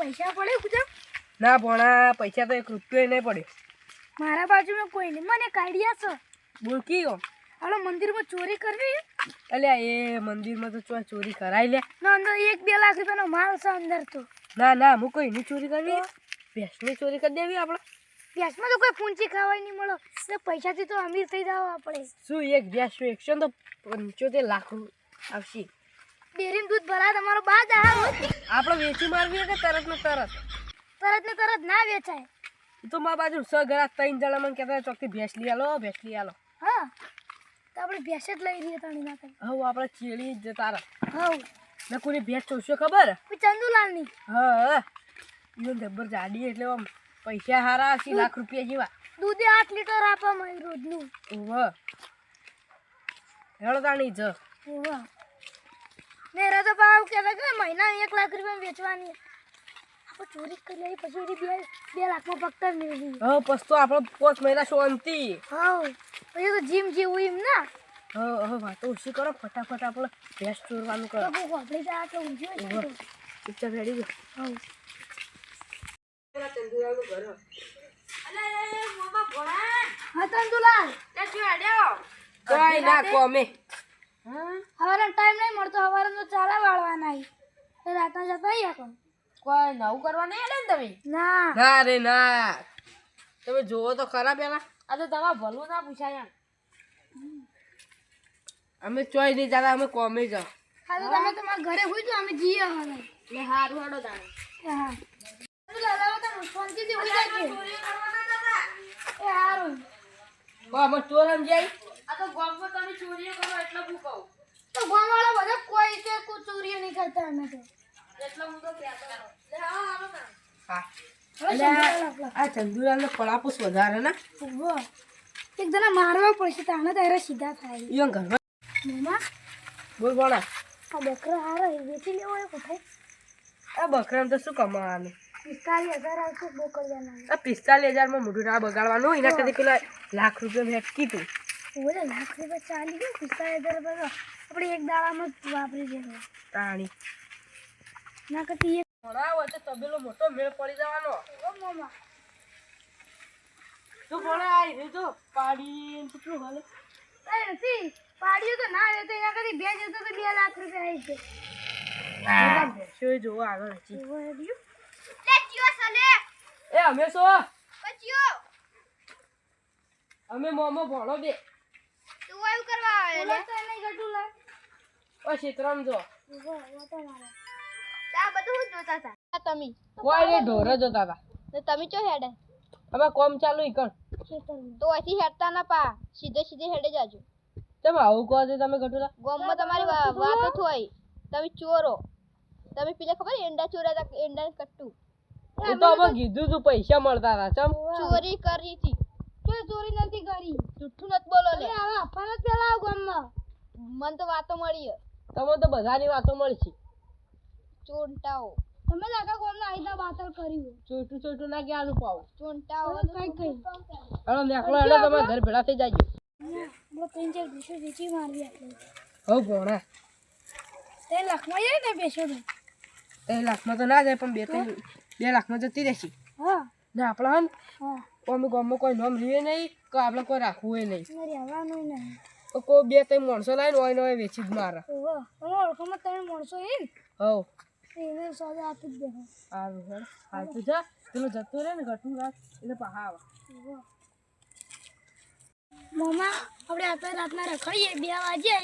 પૈસા પડે કુછા? ના ભણા પૈસા તો 1 રૂપિયો નહીં પડે. મારા બાજુમાં કોઈ નહીં. મને એક આઈડિયા છે. બોલ કી ગો હાલો મંદિરમાં ચોરી કરવી. અલ્યા એ મંદિરમાં તો ચોરી કરાય લે. ના અંદર 1-2 લાખ રૂપિયાનો માલ છે અંદર તો. ના હું કોઈ ની ચોરી કરવી. ભેંસની ચોરી કરી દેવી આપણે. ભેંસમાં તો કોઈ પૂંચી ખાવાય નહીં મળે. એટલે પૈસાથી તો અમીર થઈ જાવ આપણે. શું એક ભેંસ વેચશો તો 75 લાખ આવશે. ડેરીમાં દૂધ ભરા તમારો બા દા આપણે વેચી મારવી કે તરત ને તરત ના વેચાય. તો મારા બાજુ 6 ઘરા 3 જણા મને કહેતા ચોકથી ભેંસ લઈ આલો. હા તો આપણે ભેંસ જ લઈ રહીએ તાણી ના કરી. હવે આપણે ચીડી જતા રહે. હા ને કોની ભેંસ ચોરશો ખબર? ચંદુલાલની. હા ઈવન જબ્બર જાડી એટલે આમ પૈસા હારા 80 લાખ રૂપિયા જેવા. દૂધે 8 લીટર આપે મને રોજનું. ઓહ હેડો તાણી જ ઓહ મેરા તો ભાવ કહેતા કે મહિના 1 લાખ રૂપિયા વેચવાની. આપણે ચોરી કરી આવી પછી 2 લાખમાં પકડ મેળવી. હા પછી તો આપણે 5 મહિના શાંતિ. હા પછી તો જીમ જેવું એમ ના. હવે વાતો ઓછી કરો. ફટાફટ આપણે ભેંસ ચોરવાનું કરો. તો આપણે જાય તો ઊંઘી હોય તો. પિક્ચર રેડી ગયો. હા ચંદુલાલનું ઘર. હા ચંદુલાલ કોઈ ના કોમે. હવારે ટાઈમ નહીં મળતો. હવારે તો ચાલા વાળવાના તો રાતના જતા રહ્યા કોણ. કોઈ નવું કરવા નહીં આલે ને તમે? ના ના રે ના. તમે જોવો તો ખરા પેલા. આ તો તમારે ભલું ના પૂછાય. અમે ચોય નહીં જતા. અમે કોમે જાઓ. હા તો તમે તમારા ઘરે હોય તો અમે જઈએ હવે. એટલે હારું હેડો તાણે. હા ચંદુલાલ આવો તમે શાંતિથી હોઈ જાય. એ હારું અમે ચોર સમજાય. આ તો ગામમાં તમે ચોરીઓ કરો એટલે હું કહું. તો ગામવાળા બધા કોઈ કે ચોરીઓ નહીં કરતા અમે તો. એટલે હું તો કહેતો રહું. હા હવે આ ચંદુલાલનો પડાપૂસ વધારે ને. ઉભો. એક જણા મારવા પડશે તાણે તારે સીધા થાય. ઈવન ઘરમાં મમ્મા બોલ બોલા. આ બકરા હારા વેચી લેવો એ કોઠે. આ બકરામાં તો શું કમાવાનું? 45,000 આવશે બોકરવાના. આ 45,000 માં મોઢું ના બગાડવાનું. એના કરતા પેલા લાખ રૂપિયા ફેંકી તું. ઓલે લાખ રૂપિયા ચાલી ગયો. 45,000 રૂપિયા આપણે એક દાડામાં જ વાપરી જશે. તાણી ના કરતી એક ભણાવો તો તબેલો મોટો મેળ પડી જવાનો. ઓ મમ્મા તું ભણા આવી રહ્યું તો પાડી કેટલું હાલે. કઈ નથી પાડ્યું તો ના રહેતો. એના કરતી બે જતો તો 2 લાખ રૂપિયા આવી છે. શું જોવા આગળ હતી. એવો આવ્યું લે જીઓ સલે એ અમે શું કચ્યો અમે મોમો ભણો દે. તું એવું કરવા આવે લે તો નહીં ગટુ લે. ઓ ક્ષેત્રમ જો ઉભો વાતો મારે આ બધું હું જોતા હતા. તમે કોઈ ને ઢોર જોતા હતા. તો તમે ચો હેડે અમે કોમ ચાલુ ઈકણ. તો અહીંથી હેડતા ના પા સીધે હેડે જાજો. તમે આવું કહો છો તમે ગટુલા? ગામમાં તમારી વાતો થોઈ. તમે ચોરો. તમે પેલા ખબર એંડા ચોરા હતા. એંડા કટ્ટુ એ તો અમે કીધું તું પૈસા મળતા હતા. ચમ ચોરી કરી હતી. ચોરી નથી કરી. જુઠ્ઠું નથી બોલો લે. હવે અફાનો પેલા ગામમાં મન તો વાતો મળી. તમે તો બધાની વાતો મળશે. ચોંટાઓ તમે લાગા ગામના આઈદા બાતલ કરી. ચોટું ના ક્યાંનું પાવું. ચોંટાઓ કઈ હેડો નેકળો હેડો. તમારા ઘર ભેળા થઈ જાજો. બો 3-4 વિશે વેચી મારવી આપણે. હવ ભણા 3 લાખમાં જાય ને બેસો તો. 3 લાખમાં તો ના જાય પણ 2 લાખમાં જતી રહેશે. હા ને આપણે હન હા અમે ગામમાં કોઈ નામ લઈએ નહીં કે આપણે કોઈ રાખવું હોય નહીં. મારી આવવાનું નહીં. તો કોઈ 2-3 માણસો લાવીને હોય વેચી જ મારે. ઓહો તમે ઓળખોમાં 3 માણસો હે ને. હવ એને સોદા આપી જ દેવો. સારું હેડ. હાલ તો જા પેલું જતું રહે ને ઘટું રાત એટલે પાહા આવે. મમ્મા આપણે આટલા રાતના રખડીએ 2 વાગે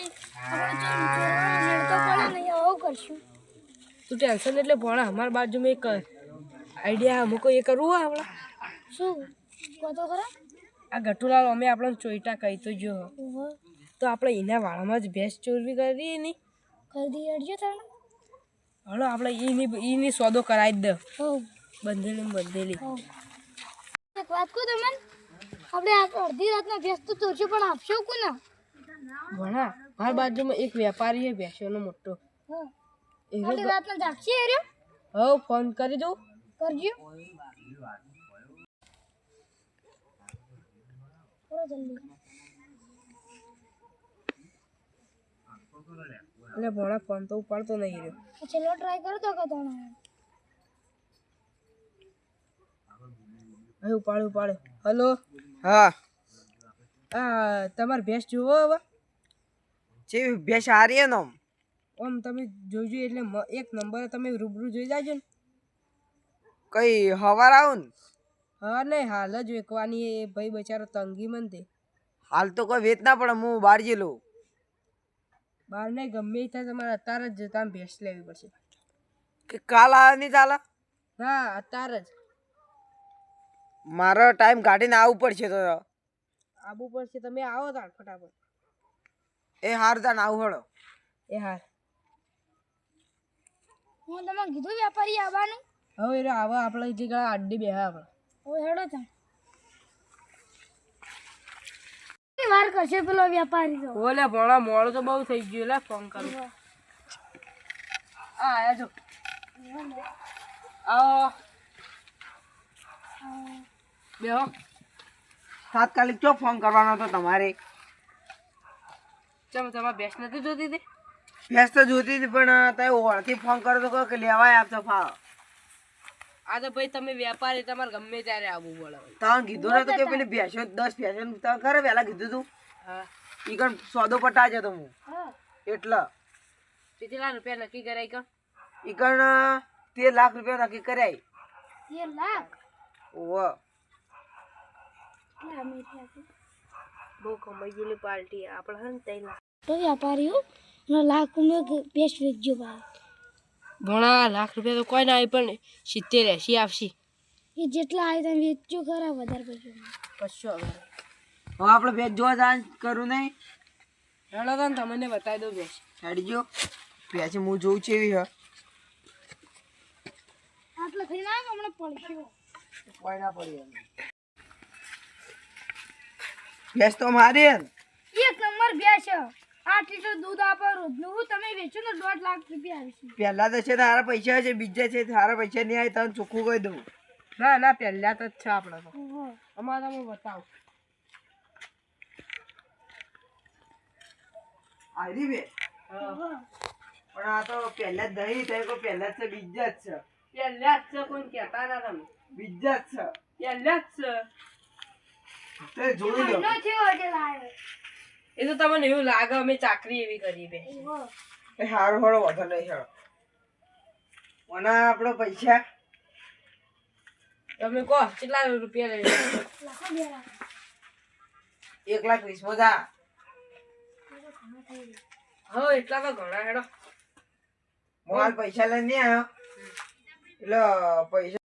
આપણે ચોરવાનો મેળ તો પડે નહીં. આવું કરશું. તું ટેન્શન એટલે ભણા. અમારા બાજુમાં એક આઈડિયા અમુક એ કરવું હોય આપણે. શું કહો તો ખરા. આ ગટુલાલ અમે આપણને ચોઈટા કહી તો જો ઓહો તો આપણે એના વાળામાં જ ભેંસ ચોરવી કરી નહીં. કરી દી અડજો તાણે. હલો આપણે એની સોદો કરાવી જ દે. હો બંધેલી. એક વાત કહું તમને. આપણે આ અડધી રાતના ભેંસ તો ચોરશું પણ આપશો કોને? ભણા મારા બાજુમાં એક વેપારી છે ભેંસોનો મોટો. હા એ અડધી રાતના જાગશે એ રહ્યો. હવે ફોન કરી દઉં. કરજો કરો જલ્દી. એટલે ભણા ફોન તો ઉપાડતો નહીં રહ્યો. છેલ્લો ટ્રાય કરો તો કદાણા. અહીં ઉપાડ્યો. હલો, હા તમારે ભેંસ જુઓ હવે. જે ભેંસ હારી એનો આમ તમે જોજો એટલે એક નંબર તમે રૂબરૂ જોઈ જાજો ને. કઈ હવાર આવું ને હા નહીં હાલ જ વેકવાની એ ભાઈ બચારો તંગી મન તે. હાલ તો કોઈ વેચ ના પડે હું બહાર જેલો બહાર નહીં ગમે એ થાય તમારે અત્યારે જ જતા ભેંસ લેવી પડશે. કે કાલ આવે નહીં ચાલે ના અત્યારે જ મારો ટાઈમ કાઢીને આવવું પડશે તો આવવું પડશે. તમે આવો તાર ફટાફટ. એ હાર તાન આવું હળો એ હાર હું તમને કીધું વેપારી આવવાનું. હવે એ આવો આપણે એટલી ગળા આડી બેહા આપણે. હવે હેડો તા વાર કરશે પેલો વેપારી તો. ઓલે ભણા મોડું તો બહુ થઈ ગયું. લે ફોન કરું. આયા જો આવો બેહો. તાત્કાલિક ચો ફોન કરવાનો હતો તમારે. ચમ તમારે ભેંસ નથી જોતી તે? ભેંસ તો જોતી હતી પણ તમે ઓળખી ફોન કરો તો કહો કે લેવાય આપતો ફાવ. આ તો ભાઈ તમે વેપારી તમારે ગમે ત્યારે આવવું પડે. તમે કીધું ને તો કે પેલી ભેંસો 10 ભેંસો તમે ખરે પહેલા કીધું તું હા ઈ કણ સોદો પટા જતો હું હા એટલે કેટલા રૂપિયા નક્કી કરાય કે? ઈ કણ 13 લાખ રૂપિયા નક્કી કર્યા. 13 લાખ ઓહો કેટલા મીઠા છે. બહુ કમાઈ ગયેલી પાર્ટી આપણે હે ને 3 લાખ. તો વેપારીઓ લાખ રૂપિયા બેસ્ટ વેચજો ભાઈ. ઘણા લાખ રૂપિયા તો કોઈ ના આવી પણ 70-80 આવશે. એ જેટલા આવે તમે વેચજો ખરા વધારે પૈસા. કશો હવે હવે આપણે ભેંસ જોવા જવાનું કરું નહીં. હેડો તો ને તમને બતાવી દઉં ભેંસ. હેડજો ભેંસ હું જોઉં છે એવી હ આટલા થઈ ના હમણાં પડશે. કોઈ ના પડી એમ. ભેંસ તો મારી હે ને. એક નંબર બેસ 8 લીટર દૂધ આપે રોજનું. તમે વેચો ને 1.5 લાખ રૂપિયા આવશે. પહેલા તો છે તારા પૈસા છે બીજા છે તારા પૈસા નહીં આવે તને ચોખ્ખું કહી દઉં. ના પહેલા તો જ છે આપણે તો. ઓહો. અમારે તમે બતાવો. આરી બે ઓહો. પણ આ તો પહેલા જ નહીં થાય કોઈ પહેલા જ છે બીજા જ છે પહેલા જ છે કોઈ કહેતા ના તમે. બીજા જ છે પહેલા જ છે. તે જોઈ લો. મહિનો થયો એટલે લાવ્યો. એ તો તમને એવું લાગે અમે ચાકરી એવી કરી બે. ઓહો. એ હારું હળો વધો નહીં હળો મને આપણો પૈસા તમે કહો કેટલા રૂપિયા લઈ લાખો 2 લાખ. 1,20,000 માં થા. હા એટલા તો ઘણા હેડો. હું હાલ પૈસા લઈને નહીં આવ્યો એટલે પૈસા